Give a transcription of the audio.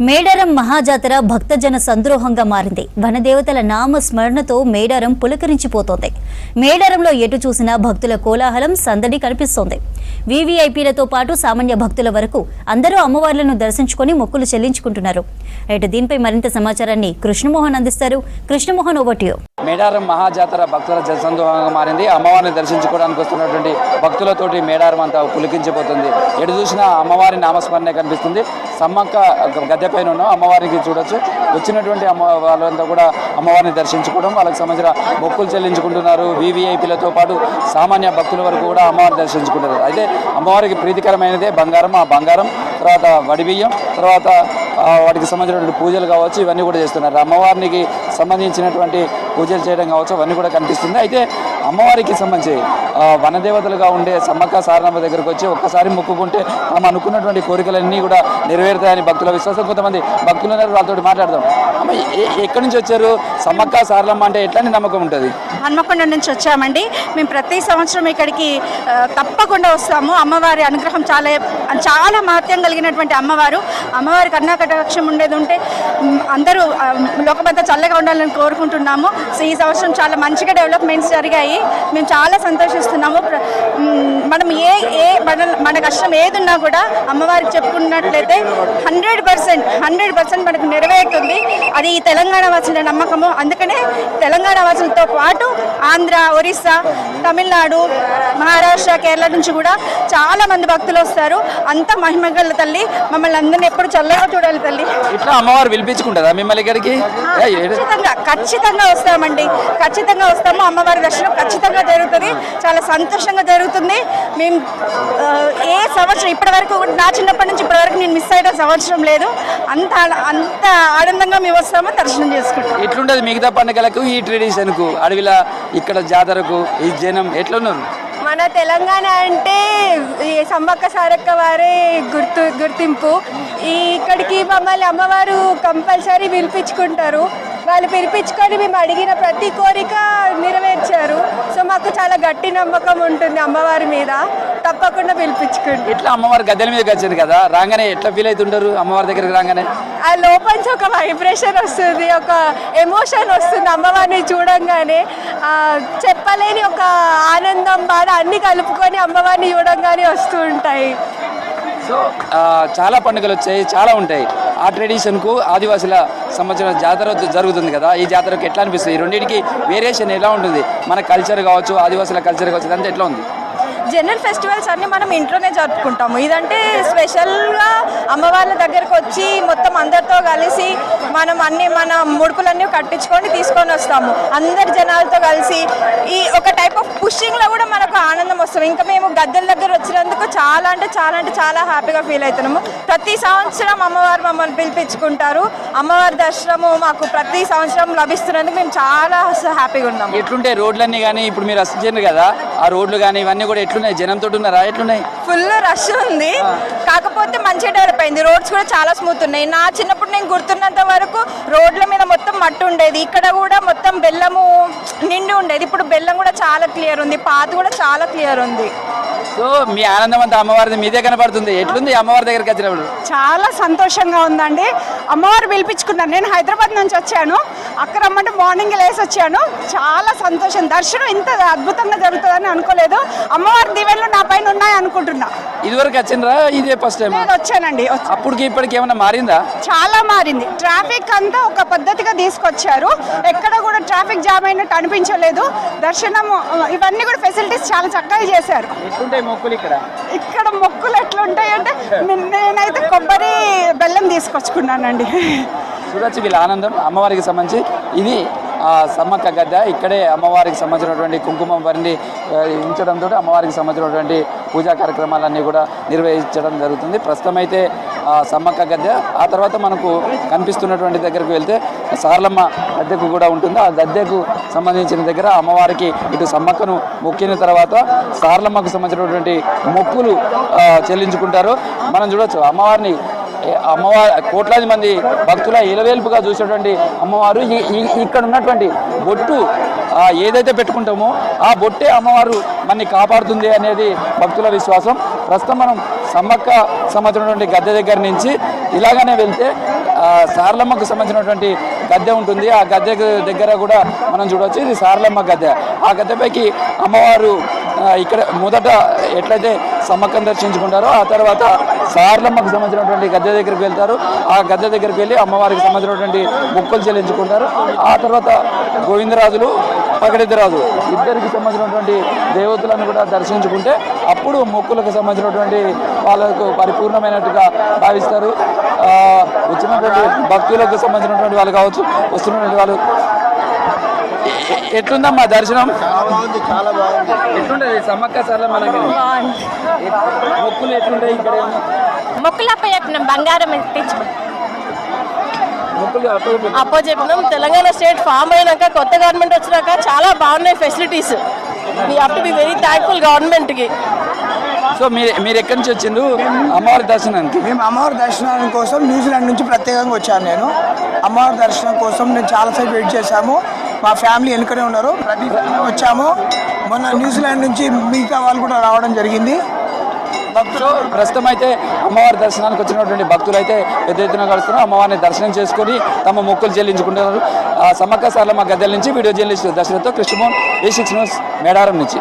మేడారం మహాజాతర భక్తజన సంద్రోహంగా మారింది. వనదేవతల నామ స్మరణతో మేడారం పులకరించిపోతోంది. మేడారంలో ఎటు చూసినా భక్తుల కోలాహలం సందడి కనిపిస్తోంది. వీవీఐపీలతో పాటు సామాన్య భక్తుల వరకు అందరూ అమ్మవార్లను దర్శించుకుని మొక్కులు చెల్లించుకుంటున్నారు. అయితే దీనిపై మరింత సమాచారాన్ని కృష్ణమోహన్ అందిస్తారు. Krishnamohan, over to you. Medaram Mahajatara భక్తుల జనసందోహంగా మారింది. అమ్మవారిని దర్శించుకోవడానికి వస్తున్నటువంటి భక్తులతోటి మేడారం అంతా పులికించిపోతుంది. ఎటు చూసినా అమ్మవారి నామస్మరణే కనిపిస్తుంది. సమ్మక్క గద్దె పైన ఉన్న అమ్మవారికి చూడొచ్చు. వచ్చినటువంటి వాళ్ళంతా కూడా అమ్మవారిని దర్శించుకోవడం, వాళ్ళకి సంబంధించిన మొక్కులు చెల్లించుకుంటున్నారు. వీవీఐపీలతో పాటు సామాన్య భక్తుల వరకు కూడా అమ్మవారిని దర్శించుకుంటారు. అయితే అమ్మవారికి ప్రీతికరమైనదే బంగారం. ఆ బంగారం తర్వాత వడిబియ్యం, తర్వాత వాటికి సంబంధించినటువంటి పూజలు కావచ్చు, ఇవన్నీ కూడా చేస్తున్నారు. అమ్మవారికి సంబంధించినటువంటి పూజలు చేయడం కావచ్చు, అవన్నీ కూడా కనిపిస్తుంది. అయితే అమ్మవారికి సంబంధించి వనదేవతలుగా ఉండే సమ్మక్క సారనమ్మ దగ్గరకు వచ్చి ఒక్కసారి మొక్కుకుంటే మనం అనుకున్నటువంటి కోరికలన్నీ కూడా నెరవేరుతాయని భక్తుల విశ్వాసం. కొంతమంది భక్తులు ఉన్నారు, వాళ్ళతో మాట్లాడదాం. అమ్మ, ఎక్కడి నుంచి వచ్చారు? సమ్మక్క సారలమ్మ అంటే ఎట్లాంటి నమ్మకం ఉంటుంది? హన్మకొండ నుంచి వచ్చామండి. మేము ప్రతి సంవత్సరం ఇక్కడికి తప్పకుండా వస్తాము. అమ్మవారి అనుగ్రహం చాలా మహత్యం కలిగినటువంటి అమ్మవారి కర్ణాకటాక్షం ఉండేది ఉంటే అందరూ లోకమంతా చల్లగా ఉండాలని కోరుకుంటున్నాము. సో ఈ సంవత్సరం చాలా మంచిగా డెవలప్మెంట్స్ జరిగాయి. మేము చాలా సంతోషిస్తున్నాము. మనం మన కష్టం ఏది ఉన్నా కూడా అమ్మవారికి చెప్పుకున్నట్లయితే 100% మనకు నెరవేరుతుంది. అది ఈ తెలంగాణ వాసుల నమ్మకము. అందుకనే తెలంగాణ వాసులతో పాటు ఆంధ్ర, ఒరిస్సా, తమిళనాడు, మహారాష్ట్ర, కేరళ నుంచి కూడా చాలా మంది భక్తులు వస్తారు. అంత మహిమగల తల్లి, మమ్మల్ని అందరినీ ఎప్పుడు చల్లగా చూడాలి తల్లి. ఇట్లా అమ్మవారు పిలిపించుకుంటారా మిమ్మల్ని ఇక్కడికి? ఖచ్చితంగా వస్తామండి. ఖచ్చితంగా వస్తాము. అమ్మవారి దర్శనం ఖచ్చితంగా జరుగుతుంది. చాలా సంతోషంగా జరుగుతుంది. మేము ఏ సంవత్సరం ఇప్పటి వరకు, నా చిన్నప్పటి నుంచి ఇప్పటి వరకు నేను మిస్ అయిన సంవత్సరం లేదు. అంత ఆనందంగా మేము వస్తాము, దర్శనం చేసుకుంటాం. ఎట్లుంటది మిగతా పండుగలకు ఈ ట్రెడిషన్కు, అడవిలా ఇక్కడ జాతరకు ఈ జనం ఎట్లున్నారు? మన తెలంగాణ అంటే ఈ సమ్మక్క సారక్క వారే గుర్తింపు. ఇక్కడికి మమ్మల్ని అమ్మవారు కంపల్సరీ పిలిపించుకుంటారు. వాళ్ళు పిలిపించుకొని మేము అడిగిన ప్రతి కోరిక నెరవేర్చారు. సో మాకు చాలా గట్టి నమ్మకం ఉంటుంది అమ్మవారి మీద. తప్పకుండా పిలిపించుకుంటారు. ఇట్లా అమ్మవారి గద్దెల మీదకి వచ్చింది కదా, రాగానే ఎట్లా ఫీల్ అవుతుంటారు? అమ్మవారి దగ్గరికి రాగానే ఆ లోపంచి ఒక వైబ్రేషన్ వస్తుంది, ఒక ఎమోషన్ వస్తుంది. అమ్మవారిని చూడంగానే చెప్పలేని ఒక ఆనందం, బాధ అన్ని కలుపుకొని అమ్మవారిని చూడంగానే వస్తూ ఉంటాయి. సో చాలా పండుగలు వచ్చాయి, చాలా ఉంటాయి. ఆ ట్రెడిషన్కు ఆదివాసుల సంబంధించిన జాతర జరుగుతుంది కదా, ఈ జాతరకు ఎట్లా అనిపిస్తుంది? ఈ రెండింటికి వేరియేషన్ ఎలా ఉంటుంది? మన కల్చర్ కావచ్చు, ఆదివాసుల కల్చర్ కావచ్చు, ఇదంతా ఎట్లా ఉంది? జనరల్ ఫెస్టివల్స్ అన్నీ మనం ఇంట్లోనే జరుపుకుంటాము. ఇదంటే స్పెషల్గా అమ్మవార్ల దగ్గరకు వచ్చి మొత్తం అందరితో కలిసి మనం మన ముడుపులన్నీ కట్టించుకొని తీసుకొని వస్తాము. అందరి జనాలతో కలిసి ఈ ఒక టైప్ ఆఫ్ పుషింగ్లో కూడా మనకు ఆనందం వస్తుంది. ఇంకా మేము గద్దెల దగ్గర వచ్చినందుకు చాలా హ్యాపీగా ఫీల్ అవుతున్నాము. ప్రతి సంవత్సరం అమ్మవారు మమ్మల్ని పిలిపించుకుంటారు. అమ్మవారి దర్శనము మాకు ప్రతి సంవత్సరం లభిస్తున్నందుకు మేము చాలా హ్యాపీగా ఉన్నాము. ఎట్లుంటే రోడ్లన్నీ కానీ ఇప్పుడు మీరు వచ్చారు కదా, ఆ రోడ్లు కానీ ఇవన్నీ కూడా ఎట్లున్నాయి? జనంతో ఉన్నారా? ఎట్లున్నాయి? ఫుల్ రష్ ఉంది. కాకపోతే మంచిగా డెవలప్ అయింది. రోడ్స్ కూడా చాలా స్మూత్ ఉన్నాయి. నా చిన్నప్పుడు నేను గుర్తున్నంత వరకు రోడ్ల మీద మొత్తం మట్టి ఉండేది. ఇక్కడ కూడా మొత్తం బెల్లము నిండి ఉండేది. ఇప్పుడు బెల్లం కూడా చాలా క్లియర్ ఉంది. పాత కూడా చాలా క్లియర్ ఉంది. సో మీ ఆనందం అంతా అమ్మవారిది మీదే కనపడుతుంది. ఎట్లుంది అమ్మవారి దగ్గరికి వచ్చినప్పుడు? చాలా సంతోషంగా ఉందండి. అమ్మవారు పిలిపించుకున్నాను. నేను హైదరాబాద్ నుంచి వచ్చాను. అక్కడ రమ్మంటే మార్నింగ్ లేసి వచ్చాను. చాలా సంతోషం. దర్శనం ఇంత అద్భుతంగా జరుగుతుందని అనుకోలేదు. అమ్మవారి దీవెనలు నా పైన ఉన్నాయి అనుకుంటున్నా. ఇదివరకు వచ్చిండ్రా? ఇదే ఫస్ట్ టైం వచ్చానండి. అప్పటికి ఇప్పటికి ఏమైనా మారిందా? చాలా మారింది. ట్రాఫిక్ అంతా ఒక పద్ధతిగా తీసుకొచ్చారు. ఎక్కడ కూడా ట్రాఫిక్ జామ్ అయినట్టు అనిపించలేదు. దర్శనం ఇవన్నీ కూడా ఫెసిలిటీస్ చాలా చక్కగా చేశారు. మొక్కులు ఇక్కడ మొక్కులు ఎట్లుంటాయంటే నేనైతే కొబ్బరి బెల్లం తీసుకొచ్చుకున్నానండి. చూడొచ్చు వీళ్ళ ఆనందం. అమ్మవారికి సంబంధించి ఇది సమ్మక్క గద్దె. ఇక్కడే అమ్మవారికి సంబంధించినటువంటి కుంకుమ వారిని ఉంచడంతో అమ్మవారికి సంబంధించినటువంటి పూజా కార్యక్రమాలన్నీ కూడా నిర్వహించడం జరుగుతుంది. ప్రస్తుతం అయితే సమ్మక్క గద్దె, ఆ తర్వాత మనకు కనిపిస్తున్నటువంటి దగ్గరకు వెళ్తే సారలమ్మ గద్దెకు కూడా ఉంటుంది. ఆ గద్దెకు సంబంధించిన దగ్గర అమ్మవారికి ఇటు సమ్మక్కను మొక్కిన తర్వాత సారలమ్మకు సంబంధించినటువంటి మొక్కులు చెల్లించుకుంటారు. మనం చూడొచ్చు అమ్మవారిని. అమ్మవారి కోట్లాది మంది భక్తుల ఇలవేల్పుగా చూసేటువంటి అమ్మవారు ఇక్కడ ఉన్నటువంటి బొట్టు ఏదైతే పెట్టుకుంటామో ఆ బొట్టే అమ్మవారు మనని కాపాడుతుంది అనేది భక్తుల విశ్వాసం. ప్రస్తుతం మనం సమ్మక్క సంవత్సరం గద్దె దగ్గర నుంచి ఇలాగనే వెళ్తే సారలమ్మకు సంబంధించినటువంటి గద్దె ఉంటుంది. ఆ గద్దె దగ్గర కూడా మనం చూడవచ్చు, ఇది సారలమ్మ గద్దె. ఆ గద్దెపైకి అమ్మవారు ఇక్కడ మొదట ఎట్లయితే సమ్మక్కను దర్శించుకుంటారో ఆ తర్వాత సారలమ్మకు సంబంధించినటువంటి గద్దె దగ్గరికి వెళ్తారు. ఆ గద్దె దగ్గరికి వెళ్ళి అమ్మవారికి సంబంధించినటువంటి మొక్కులు చెల్లించుకుంటారు. ఆ తర్వాత గోవిందరాజులు పగడిద్దరాజు ఇద్దరికి సంబంధించినటువంటి దేవతలను కూడా దర్శించుకుంటే అప్పుడు మొక్కులకు సంబంధించినటువంటి వాళ్ళకు పరిపూర్ణమైనట్టుగా భావిస్తారు. వచ్చినటువంటి భక్తులకు సంబంధించినటువంటి వాళ్ళు కావచ్చు, వస్తున్నటువంటి వాళ్ళు. ఎట్లుందమ్మా దర్శనం? చాలా బాగుంది. ఎట్లుంటది సమ్మక్క సారలమ్మ మొక్కులు ఎట్లుంటాయి ఇక్కడ? మొక్కులప్ప చెప్పినాం, బంగారం తెచ్చు మొక్కులు అప్పో చెప్పినాం. తెలంగాణ స్టేట్ ఫామ్ అయినాక కొత్త గవర్నమెంట్ వచ్చినాక చాలా బాగున్నాయి facilities. We have to be very thankful గవర్నమెంట్కి. సో మీరు ఎక్కడి నుంచి వచ్చిండ్రు అమ్మవారి దర్శనానికి? మేము అమ్మవారి దర్శనం కోసం న్యూజిలాండ్ నుంచి ప్రత్యేకంగా వచ్చాను. నేను అమ్మవారి దర్శనం కోసం నేను చాలాసేపు వెయిట్ చేశాము. మా ఫ్యామిలీ వెనుకనే ఉన్నారు, ప్రతి వచ్చాము. మొన్న న్యూజిలాండ్ నుంచి మిగతా వాళ్ళు కూడా రావడం జరిగింది. సో ప్రస్తుతం అయితే అమ్మవారి దర్శనానికి వచ్చినటువంటి భక్తులు అయితే పెద్ద ఎత్తున కలుస్తున్నారు. అమ్మవారిని దర్శనం చేసుకొని తమ మొక్కులు చెల్లించుకుంటున్నారు. సమ్మక్క సారలమ్మ గద్దెల నుంచి వీడియో జర్నలిస్ట్ దర్శనంతో కృష్ణమోహన్, A6 న్యూస్, మేడారం నుంచి.